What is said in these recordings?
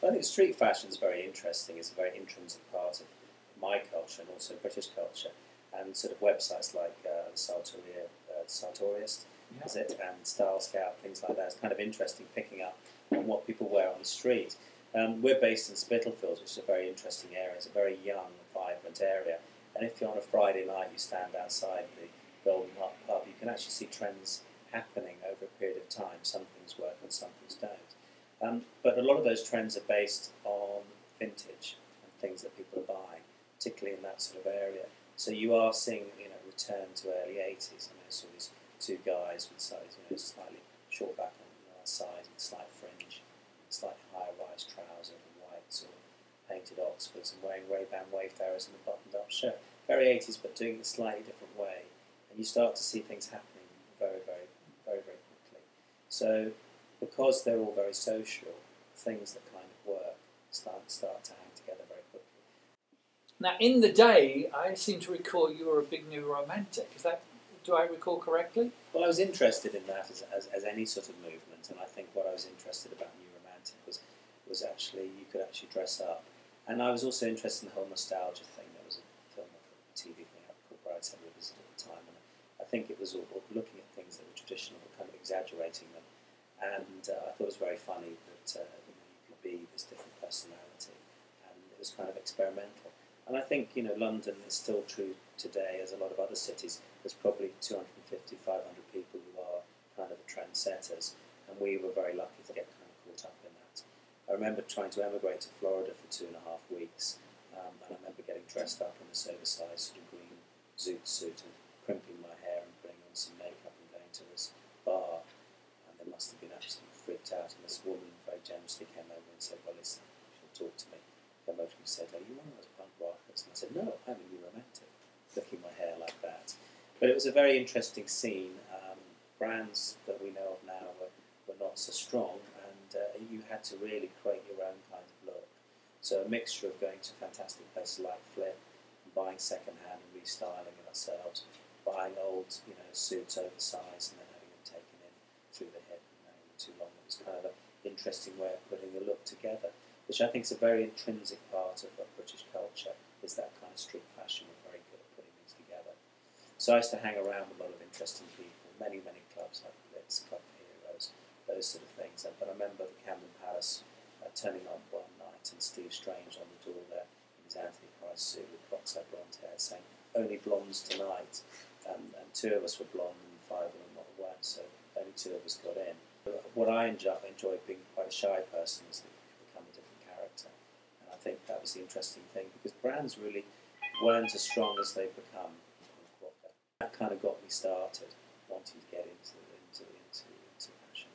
I think street fashion is very interesting. It's a very intrinsic part of my culture and also British culture. And sort of websites like Sartorius, is it, and Style Scout, things like that. It's kind of interesting picking up on what people wear on the street. We're based in Spitalfields, which is a very interesting area. It's a very young, vibrant area. And if you're on a Friday night, you stand outside the Golden Hut pub, you can actually see trends happening over a period of time. Some things work and some things don't. But a lot of those trends are based on vintage and things that people are buying, particularly in that sort of area. So you are seeing, return to early 80s. I saw these two guys with slightly short back on the side and slight fringe, slightly higher rise trousers and white sort of painted Oxfords and wearing Ray-Ban Wayfarers and a buttoned-up shirt. Very 80s, but doing it a slightly different way. And you start to see things happening very, very, very, very quickly. So because they're all very social, things that kind of work start to hang together very quickly. Now, in the day, I seem to recall you were a big New Romantic. Do I recall correctly? Well, I was interested in that as any sort of movement, and I think what I was interested about New Romantic was actually you could actually dress up. And I was also interested in the whole nostalgia thing. There was a film, a TV thing called Brideshead Revisited at the time, and I think it was all looking at things that were traditional but kind of exaggerating them. And I thought it was very funny that you could be this different personality, and it was kind of experimental. And I think London is still true today, as a lot of other cities. There's probably 250, 500 people who are kind of the trendsetters, and we were very lucky to get kind of caught up in that. I remember trying to emigrate to Florida for 2.5 weeks, and I remember getting dressed up in this oversized sort of green zoot suit and crimping my hair and putting on some makeup and going to this bar, and they must have been absolutely freaked out, and this woman very generously came over and said, well, listen, she'll talk to me. Came over and said, are you one of those punk rockers? And I said, no, I'm a New Romantic, looking my hair like that. But it was a very interesting scene. Brands that we know of now were not so strong, and you had to really create your own kind of look. So a mixture of going to fantastic places like Flip, and buying second-hand and restyling it ourselves, buying old suits oversized and then having them taken in through the hip and hanging them too long. It was kind of an interesting way of putting a look together, which I think is a very intrinsic part of British culture, is that kind of street fashion. We're very good at putting things together. So I used to hang around with a lot of interesting people, many, many clubs like Blitz, Club for Heroes, those sort of things. But I remember the Camden Palace turning on one night and Steve Strange on the door there in his Anthony Price suit with Crocs-eye blonde hair saying, only blondes tonight. And 2 of us were blonde and 5 of them weren't, so only 2 of us got in. What I enjoy being quite a shy person is that you become a different character. And I think that was the interesting thing, because brands really weren't as strong as they've become. That kind of got me started, wanting to get into fashion.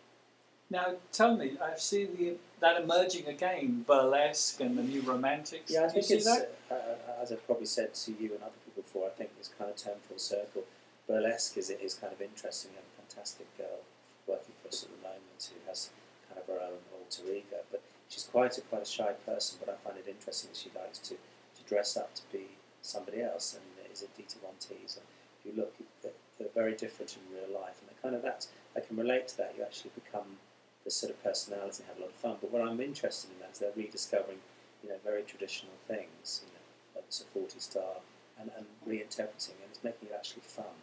Now, tell me, I see that emerging again, burlesque and the New Romantics. Yeah, I think it's, as I've probably said to you and other people before, I think it's kind of turned full circle. Burlesque is kind of interesting. We have a fantastic girl working for us at the moment who has kind of her own alter ego, but she's quite a shy person, but I find it interesting that she likes to dress up to be somebody else, and is it Dita Von Teese? If you look, they're very different in real life, and I can relate to that. You actually become this sort of personality and have a lot of fun. But what I'm interested in is they're rediscovering, very traditional things, like it's a 40 star, and reinterpreting, and it's making it actually fun.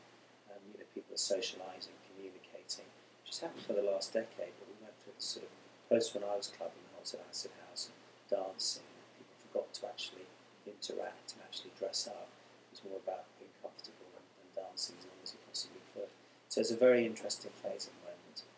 And people are socialising, communicating, which has happened for the last decade. But we went through this sort of post when I was clubbing the whole sort of acid house and dancing. People forgot to actually interact and actually dress up. It was more about being comfortable and dancing as long as you possibly could. So it's a very interesting phase of